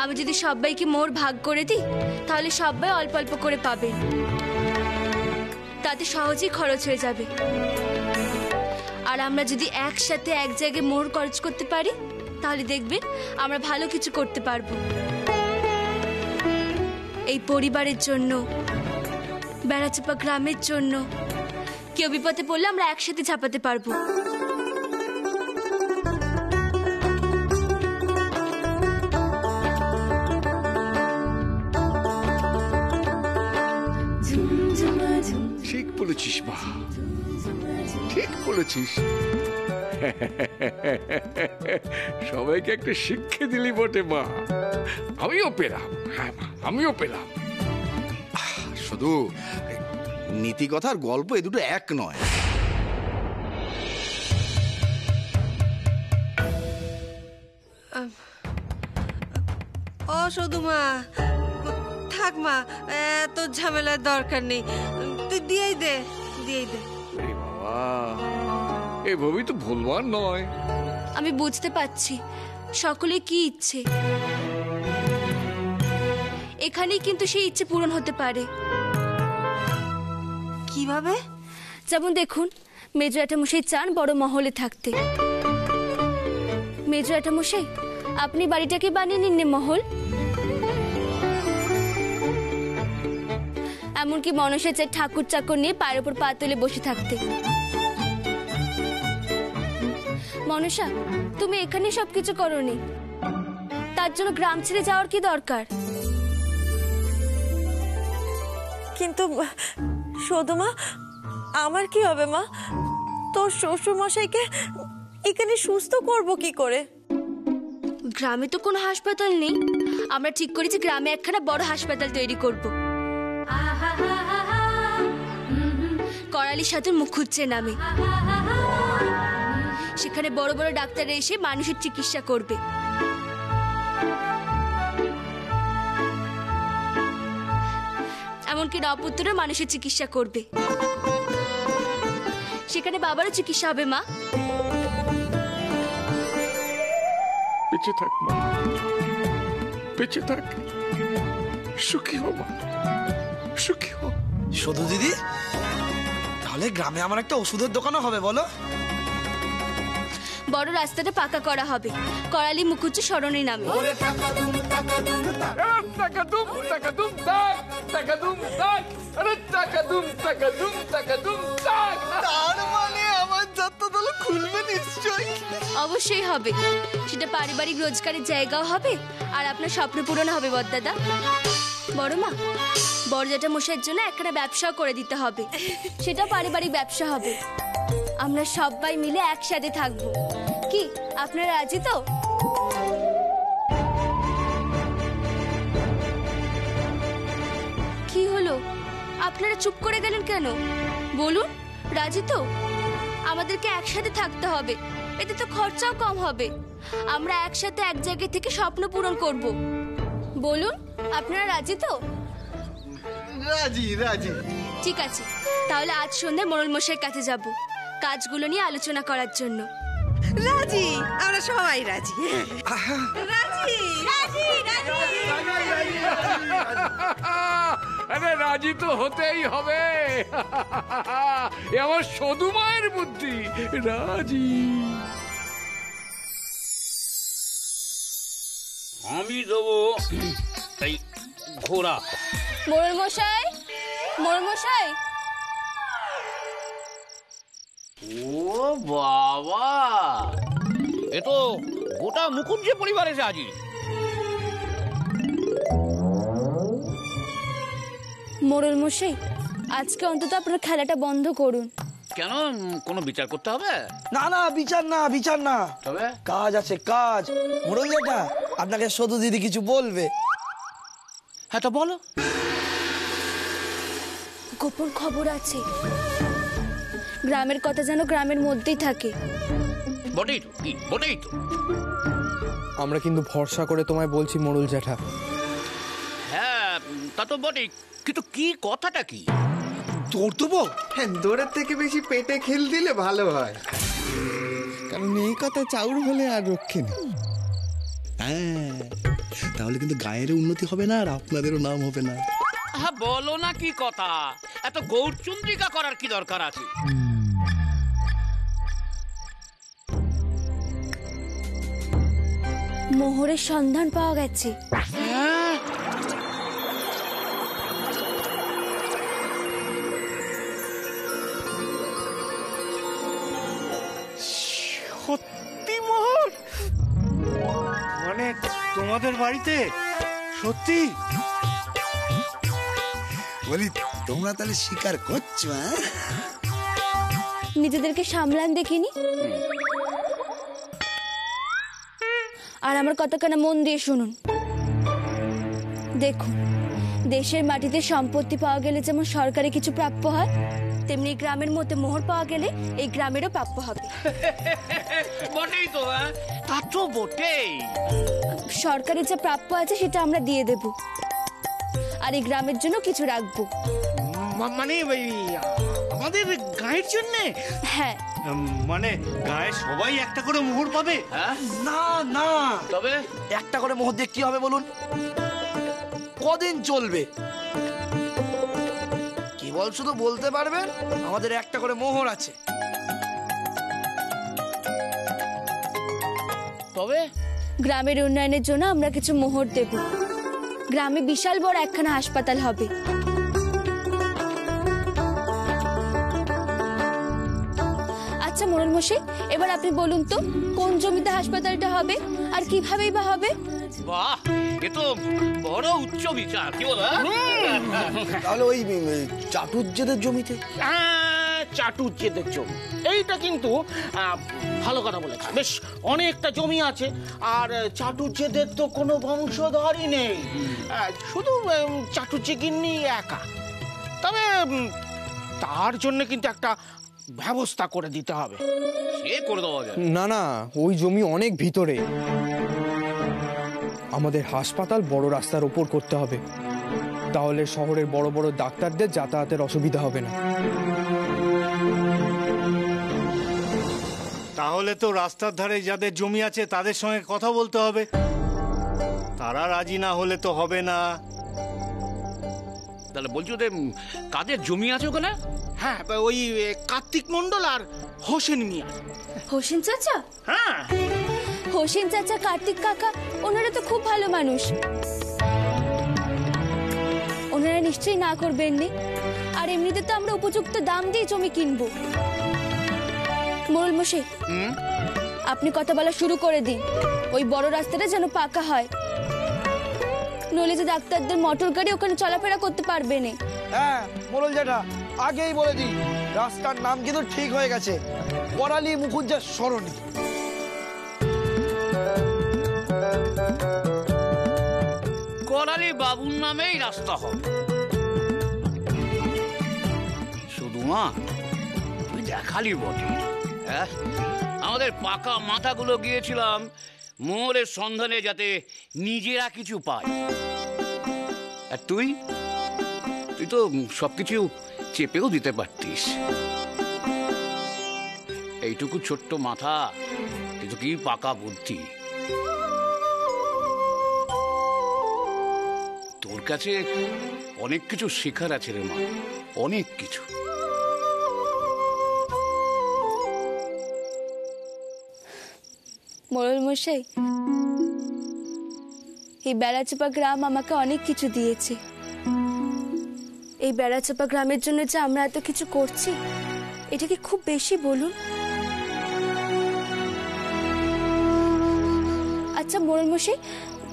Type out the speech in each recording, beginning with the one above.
আমি যদি সবাইকে মোর ভাগ করে দিই তাহলে সবাই অল্প অল্প করে পাবে, তাতে সহজেই খরচ হয়ে যাবে। আর আমরা যদি একসাথে এক জায়গায় মোর খরচ করতে পারি তাহলে দেখবেন আমরা ভালো কিছু করতে পারবো। এই পরিবারের জন্য, বেড়াচাপা গ্রামের জন্য, কেউ বিপদে পড়লে আমরা একসাথে ঝাঁপাতে পারবো। ঠিক বলেছিস মা, ঠিক বলেছিস। সবাইকে একটা শিক্ষা দিলি বটে মা। আমিও পেলাম, হ্যাঁ মা, আমিও পেলাম। শুধু নীতি কথার গল্প এ দুটো এক নয়। ও শুধু মা, থাক মা, এত ঝামেলার দরকার নেই, তুই দিয়েই দে, দিয়েই দে। বাবা, এভাবেই তো ভুলবার নয়। আমি বুঝতে পারছি সকলে কি ইচ্ছে, এখানেই কিন্তু সেই ইচ্ছে পূরণ হতে পারে। কিভাবে? যেমন দেখুন, মেজো জ্যাঠামশাই চান বড় মহলে থাকতে। মেজো জ্যাঠামশাই, আপনি বাড়িটাকে বানিয়ে নিন মহল। এমনকি মনসা চাই ঠাকুর চাকর নিয়ে পায়ের উপর পা তুলে বসে থাকতে। মনসা, তুমি এখানে সবকিছু করোনি, তার জন্য গ্রাম ছেড়ে যাওয়ার কি দরকার? কিন্তু সদমা, আমার কি হবে মা? তোর শ্বশুর মশাইকে এখানে সুস্থ করব কি করে? গ্রামে তো কোনো হাসপাতাল নেই, আমরা ঠিক করেছি গ্রামে একখানা বড় হাসপাতাল তৈরি করব। করালি সাধুর মুখুজ্জের নামে। সেখানে বড় বড় ডাক্তাররা এসে মানুষের চিকিৎসা করবে। এমনকি নপুত্ররা মানুষের চিকিৎসা করবে। সেখানে বাবারও চিকিৎসা হবে মা। বেঁচে থাক মা, বেঁচে থাক, সুখী হো মা, সুখী হো। শুধু দিদি, তাহলে গ্রামে আমার একটা ওষুধের দোকানও হবে বলো? বড় রাস্তাটা পাকা করা হবে করালি মুখুজ্জে সরণির নামে। অবশ্যই হবে, সেটা পারিবারিক রোজগারের জায়গাও হবে আর আপনার স্বপ্ন পূরণ হবে বড়দাদা। বড় মা, বড় জ্যাঠামশাইয়ের জন্য একটা ব্যবসাও করে দিতে হবে, সেটা পারিবারিক ব্যবসা হবে। আমরা সবাই মিলে একসাথে থাকবো। কি আপনারা রাজি তো? কি হলো, আপনারা চুপ করে গেলেন কেন? বলুন, রাজি তো? আমাদেরকে একসাথে থাকতে হবে, এতে তো খরচাও কম হবে। আমরা একসাথে এক জায়গা থেকে স্বপ্ন পূরণ করব। বলুন, আপনারা রাজি তো? রাজি, রাজি। ঠিক আছে, তাহলে আজ সন্ধ্যায় মোড়ল মশাইয়ের কাছে যাব কাজগুলো নিয়ে আলোচনা করার জন্য। রাজি, আমরা সবাই রাজি। রাজি, রাজি, আরে রাজি তো হতেই হবে। এ আমার সদু মায়ের বুদ্ধি, রাজি। আমি দেবো এই ঘোড়া। মোড়ল মশাই, মোড়ল মশাই। ও বাবা, এ তো গোটা মুখুজ্জে পরিবার এসে হাজির। মোড়ল মশাই, আজকে অন্তত আপনার খেলাটা বন্ধ করুন। কেন, কোনো বিচার করতে হবে? না না, বিচার না, বিচার না, তবে কাজ আছে, কাজ। মোড়ল জ্যাঠা, আপনাকে শুধু দিদি কিছু বলবে। হ্যাঁ, তো বলো। গোপন খবর আছে, গ্রামের কথা যেন গ্রামের মধ্যেই থাকে। বটেই তো, কি বটেই তো। আমরা কিন্তু ভরসা করে তোমায় বলছি মোড়ল জ্যাঠা। হ্যাঁ, তা তো বটেই, কিন্তু কি কথাটা কি? দৌড় দেবো? হ্যাঁ, দৌড়ের থেকে বেশি পেটে খেল দিলে ভালো হয়, কারণ এই কথা চাউর হলে আর রক্ষে নেই। হ্যাঁ, তাহলে কিন্তু গায়েরও উন্নতি হবে না আর আপনাদেরও নাম হবে না। হ্যাঁ, বলো না কি কথা, এত গৌরচন্দ্রিকা করার কি দরকার আছে? মোহরের সন্ধান পাওয়া গেছে। সত্যি মোহর? মানে তোমাদের বাড়িতে? সত্যি? বলি তোমরা তাহলে স্বীকার করছো? নিজেদেরকে সামলান দেখিনি। আর আমার কথাখানা মন দিয়ে শুনুন। দেখুন, দেশের মাটিতে সম্পত্তি পাওয়া গেলে যেমন সরকারি কিছু প্রাপ্য হয়, তেমনি গ্রামের মধ্যে মোহর পাওয়া গেলে এই গ্রামেরও প্রাপ্য হবে। বটেই তো, তা তো বটেই। সরকারের যে প্রাপ্য আছে সেটা আমরা দিয়ে দেব, আর এই গ্রামের জন্য কিছু রাখবো। মানে আমাদের গায়ের জন্য? হ্যাঁ। মানে গায়ে সবাই একটা করে মোহর পাবে? না না, তবে একটা করে মোহর দিয়ে কি হবে বলুন? কদিন চলবে? কেবল শুধু বলতে পারবেন আমাদের একটা করে মোহর আছে। তবে গ্রামের উন্নয়নের জন্য আমরা কিছু মোহর দেব। গ্রামে বিশাল বড় একখানা হাসপাতাল হবে। আচ্ছা মোড়ল মশাই, এবার আপনি বলুন তো কোন জমিতে হাসপাতালটা হবে আর কিভাবেই বা হবে? বাহ, এ তো বড় উচ্চ বিচার, কি বলো? তাহলে ওই চাটুজ্জেদের জমিতে? চাটুজ্জেদের জমি, এইটা কিন্তু ভালো কথা বলেছে। বেশ অনেকটা জমি আছে, আর চাটুজ্জেদের তো কোনো বংশধরই নেই, শুধু চাটুজ্জে গিন্নি একা। তবে তার জন্য কিন্তু একটা ব্যবস্থা করে দিতে হবে। সে করে দেওয়া যায়। না না, ওই জমি অনেক ভিতরে। আমাদের হাসপাতাল বড় রাস্তার উপর করতে হবে, তাহলে শহরের বড় বড় ডাক্তারদের যাতায়াতের অসুবিধা হবে না। তাহলে তো রাস্তার ধারে যাদের জমি আছে তাদের সঙ্গে কথা বলতে হবে। তারা রাজি না হলে তো হবে না। তাহলে বলছো যে কাদের জমি আছে ওখানে? হ্যাঁ, ওই কার্তিক মন্ডল আর হোসেন মিয়া। হোসেন চাচা? হ্যাঁ, হোসেন চাচা, কার্তিক কাকা, ওনারা তো খুব ভালো মানুষ। ওনারা নিশ্চয়ই না করবেননি। আর এমনিতে তো আমরা উপযুক্ত দাম দিয়ে জমি কিনবো। মোড়ল মশাই, আপনি কথা বলা শুরু করে দিন। ওই বড় রাস্তাটা যেন পাকা হয়, নইলে যে ডাক্তারদের মোটর গাড়ি ওখানে চলাফেরা করতে পারবে না। হ্যাঁ মোড়ল জ্যাঠা, আগেই বলে দিই, রাস্তার নাম কিন্তু ঠিক হয়ে গেছে, করালি মুখুজ্জা সরণি। করালি বাবুর নামেই রাস্তা হবে। শুধু না, তুই দেখালি বটে। আমাদের পাকা মাথাগুলো গিয়েছিলাম মোহরের সন্ধানে, যাতে নিজেরা কিছু পায়। আর তুই তো সবকিছু চেপেও দিতে পারতিস। এইটুকু ছোট্ট মাথা, কিন্তু কি পাকা বুদ্ধি। তোর কাছে অনেক কিছু শেখার আছে রে মা, অনেক কিছু। মোড়ল মশাই, এই বেড়াচাপা গ্রাম আমাকে অনেক কিছু দিয়েছে। এই বেড়াচাপা গ্রামের জন্য যে আমরা এত কিছু করছি, এটা কি খুব বেশি বলুন? আচ্ছা মোড়ল মশাই,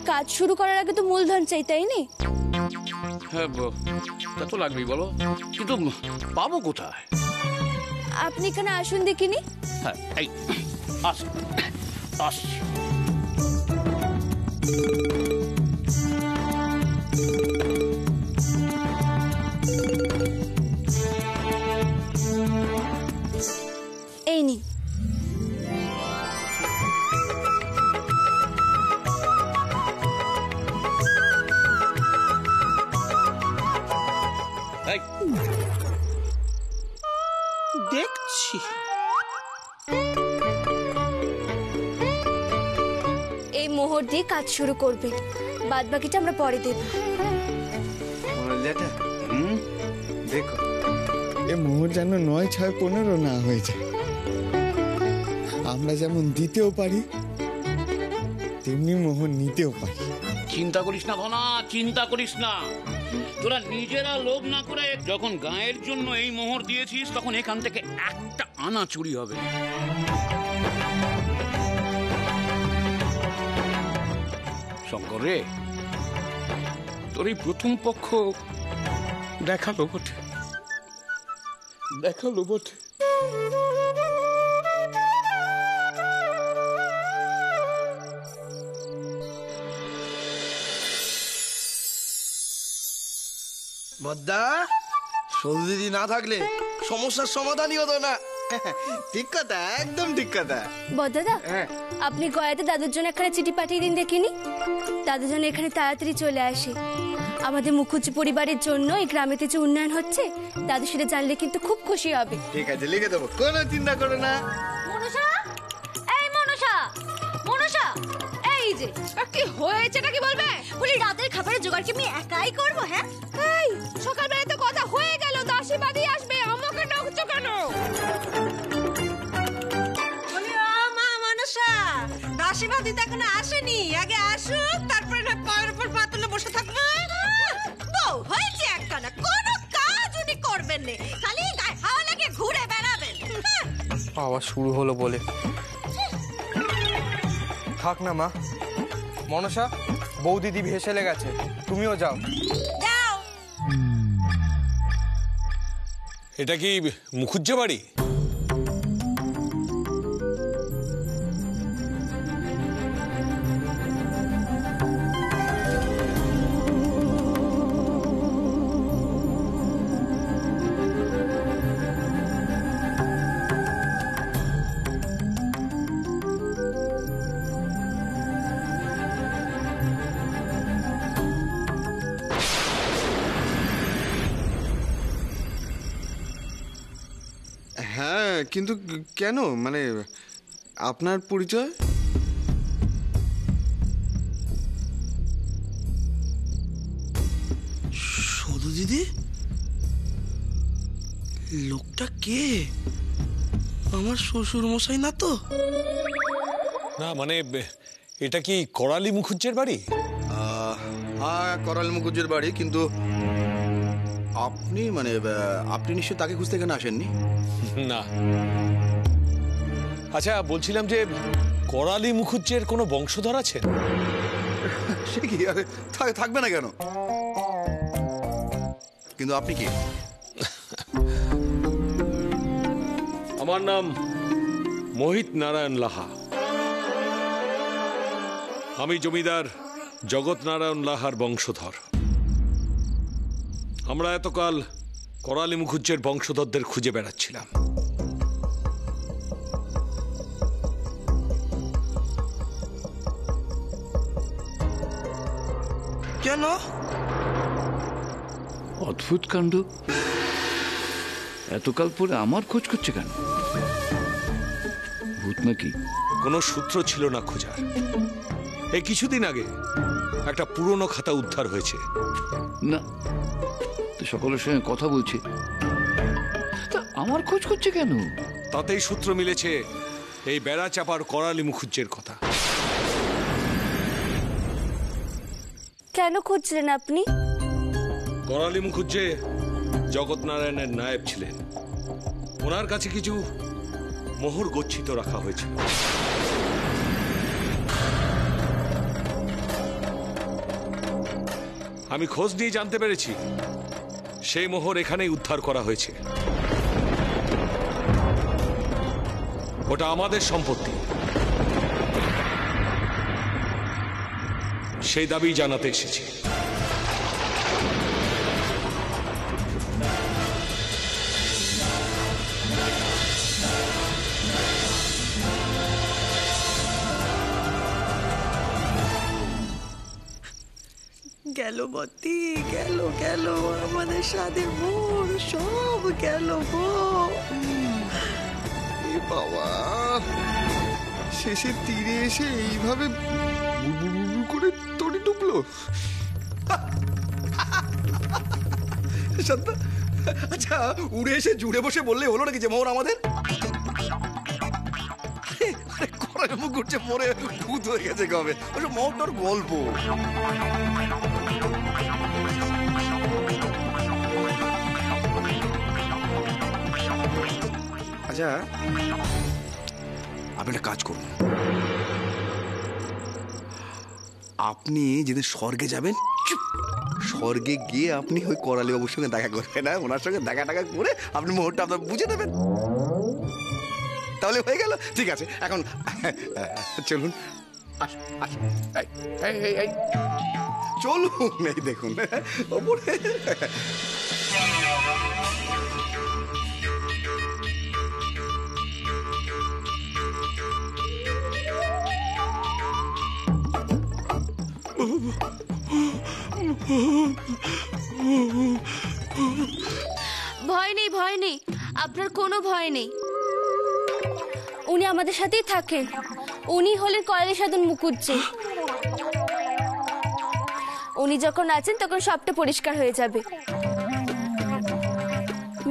কাজ শুরু করার আগে তো মূলধন চাই, তাই নি? হ্যাঁ, তা তো লাগবেই বলো, কিন্তু পাবো কোথায়? আপনি এখানে আসুন দেখিনি। হ্যাঁ, এই আস আস। এই নিন। দেখছি। এই মোহর দিয়ে কাজ শুরু করবেন, বাদ বাকিটা আমরা পরে দেব। মোড়ল জ্যাঠা দেখো এ মোহর যেন 9, 6, 15 না হয়ে যায়। আমরা যেমন দিতেও পারি তেমনি মোহর নিতেও পারি। চিন্তা করিস না ধনা, চিন্তা করিস না। তোরা নিজেরা লোভ না করে যখন গায়ের জন্য এই মোহর দিয়েছিস, তখন এখান থেকে একটা আনা চুরি হবে। শঙ্কর রে, তোর এই প্রথম পক্ষ দেখালো বটে, দেখালো বটে। বদ্দা, সৌদি দিদি না থাকলে সমস্যার সমাধানই হতো না। ঠিক কথা, একদম ঠিক কথা। বড়দাদা, আপনি গয়াতে দাদুর জন্য একটা চিঠি পাঠিয়ে দিন দেখিনি। দাদু যেন এখানে তাড়াতাড়ি চলে আসে। আমাদের মুখুজ্জি পরিবারের জন্য এই গ্রামেতে যে উন্নয়ন হচ্ছে, দাদু সেটা জানলে কিন্তু খুব খুশি হবে। ঠিক আছে, লিখে দেবো, কোনো চিন্তা করো না। মনসা, এই মনসা, মনসা, এই যে কি হয়েছে নাকি বলবে? বলি রাতের খাবারের জোগাড় কি আমি একাই করব? হ্যাঁ, এই সকালবেলা তো কথা হয়ে গেল, দাসী বাদি আসবে, আমাকে ডাকছো কেন? দাসীবাদী তো এখনো আসেনি, আগে আসুক, তারপরে না পায়ের উপর পা তুলে বসে থাকবে। বউ হয়েছে একখানা, কোনো কাজ উনি করবেন না, খালি গায়ে হাওয়া লাগে ঘুরে বেড়াবেন। আবার শুরু হলো বলে। থাক না মা। মনসা, বৌদিদি ভেসেলে গেছে, তুমিও যাও। যাও। এটা কি মুখুজ্জে বাড়ি? হ্যাঁ, কিন্তু কেন, মানে আপনার পরিচয়? সৌদি দিদি, লোকটা কে? আমার শ্বশুর মশাই না তো? না মানে এটা কি করালি মুখুজ্জের বাড়ি? হ্যাঁ, করালি মুখুজ্জের বাড়ি, কিন্তু আপনি মানে আপনি নিশ্চয় তাকে খুঁজতে এখানে আসেননি? না। আচ্ছা, বলছিলাম যে করালি মুখুজ্জের কোনো বংশধর আছে? সে কি থাকবে না কেন? কিন্তু আপনি কি? আমার নাম মোহিত নারায়ণ লাহা। আমি জমিদার জগৎ নারায়ণ লাহার বংশধর। আমরা এতকাল করালি মুখুজ্জের বংশধরদের খুঁজে বেড়াচ্ছিলাম। কেন? অদ্ভুত কাণ্ড, এতকাল পরে আমার খোঁজ করছে কেন? ভূত নাকি? কোনো সূত্র ছিল না খোঁজার। এই কিছুদিন আগে একটা পুরনো খাতা উদ্ধার হয়েছে। না, তো সকলের সঙ্গে কথা বলছে, তা আমার খোঁজ করছে কেন? তাতেই সূত্র মিলেছে এই বেড়া চাপার করালি মুখুজ্জের কথা। কেন খুঁজছিলেন আপনি? করালি মুখুজ্জে জগৎ নারায়ণের নায়েব ছিলেন। ওনার কাছে কিছু মোহর গচ্ছিত রাখা হয়েছিল। আমি খোঁজ নিয়ে জানতে পেরেছি সেই মোহর এখানেই উদ্ধার করা হয়েছে। ওটা আমাদের সম্পত্তি। সেই দাবি জানাতে এসেছি। গেল বতি, গেল গেল আমাদের স্বাদের মোর, সব গেল গো। এ বাবা, শেষের তীরে এসে এইভাবে বুড়বুড় করে তড়ি ডুবলো। হলো? শান্তা, আচ্ছা উড়ে এসে জুড়ে বসে বললে হলো নাকি যে মোহর আমাদের? আরে করালি মুখুজ্জে মরে ভূত হয়ে গেছে কবে? ওসব মোহরটার গল্প। আচ্ছা আপনি একটা কাজ করুন, আপনি যেদিন স্বর্গে যাবেন স্বর্গে গিয়ে আপনি ওই করালি বাবুর সঙ্গে দেখা করবেন, ওনার সঙ্গে দেখা টাকা করে আপনি মোহরটা আপনার বুঝে দেবেন, তাহলে হয়ে গেল। ঠিক আছে, এখন চলুন চলুন, এই দেখুন ওপরে। ভয় নেই, ভয় নেই, আপনার কোনো ভয় নেই। উনি আমাদের সাথেই থাকেন। উনি হলেন করালি সাধন মুখুজ্জে। উনি যখন আছেন তখন সবটা পরিষ্কার হয়ে যাবে।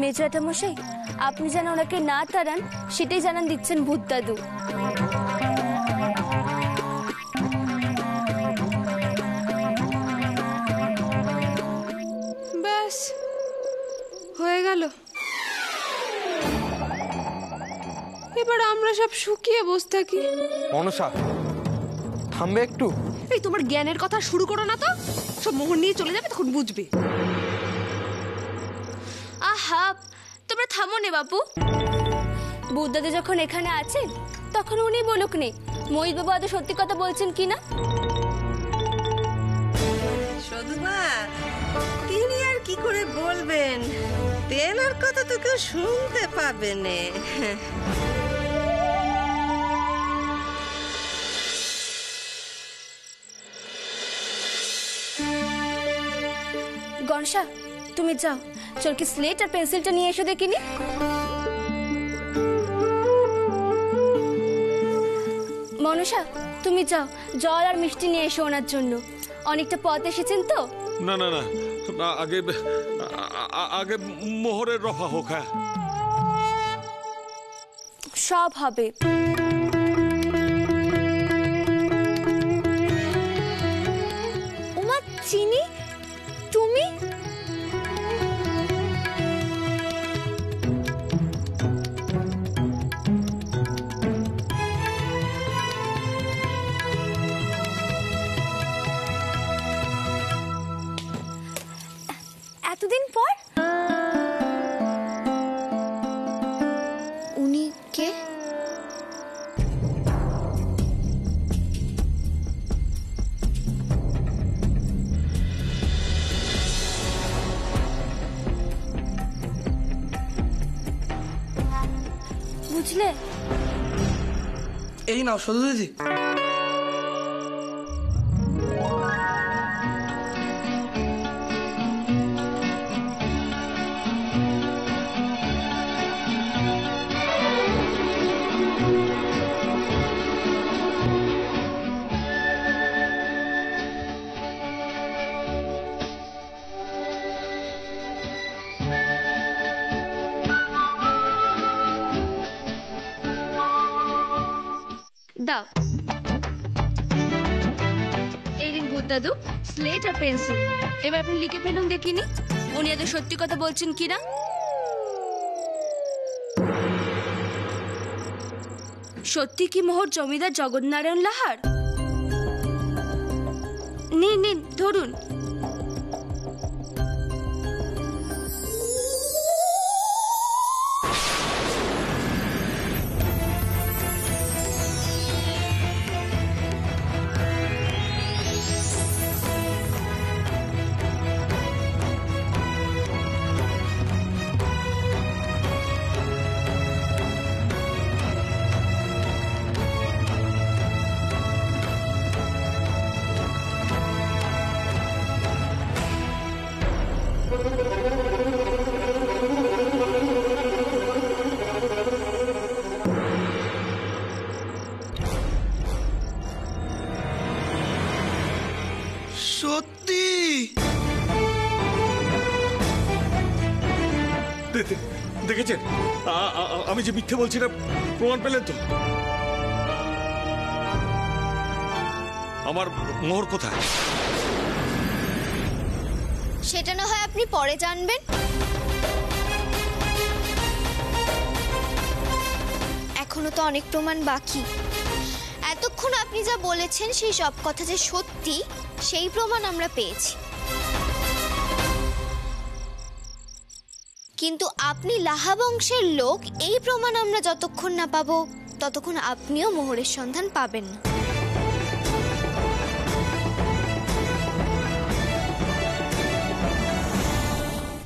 মেজরাটা মশাই, আপনি যেন ওনাকে না তাড়ান সেটাই জানান দিচ্ছেন ভূত দাদু। ব্যাস হয়ে গেল। এবার আমরা সব শুকিয়ে বসে থাকি। মনসা, থামবে একটু? এই তোমার জ্ঞানের কথা শুরু করো না তো, সব মোহর নিয়ে চলে যাবে তখন বুঝবে। আহা, তোমরা থামো নে বাবু। বুদ্ধদাদা যখন এখানে আছেন তখন উনি বলুক নে মহিত বাবু আদৌ সত্যি কথা বলছেন কিনা। সধুমা, তিনি আর কি করে বলবেন? তেনার কথা তো কেউ শুনতে পাবে না। গনসা, তুমি যাও, চলকি স্লেট আর পেন্সিলটা নিয়ে এসো দেখিনি। মনসা, তুমি যাও, জল আর মিষ্টি নিয়ে এসো ওনার জন্য। অনেকটা পথ এসেছেন তো। না না না, আগে আগে মোহরের রফা হোক। হ্যাঁ, সব হবে। ওমা চিনি, তুমি? এতদিন পর? উনি কে? বুঝলে? এই নাও সধু দিদি। দাও, এই দিন ভূত দাদু স্লেট আর পেন্সিল। এবার আপনি লিখে ফেলুন দেখিনি উনি এত সত্যি কথা বলছেন কিনা। সত্যি কি মোহর জমিদার জগৎনারায়ণ লাহার? নিন নিন, ধরুন। সত্যি দেখেছেন আমি যে মিথ্যে বলছি না, প্রমাণ পেলেন তো? আমার মোহর কোথায়? সেটা না হয় আপনি পরে জানবেন। এখনো তো অনেক প্রমাণ বাকি। এতক্ষণ আপনি যা বলেছেন সেই সব কথা যে সত্যি, সেই প্রমাণ আমরা পেয়েছি। কিন্তু আপনি লাহা বংশের লোক, এই প্রমাণ আমরা যতক্ষণ না পাবো ততক্ষণ আপনিও মোহরের সন্ধান পাবেন না।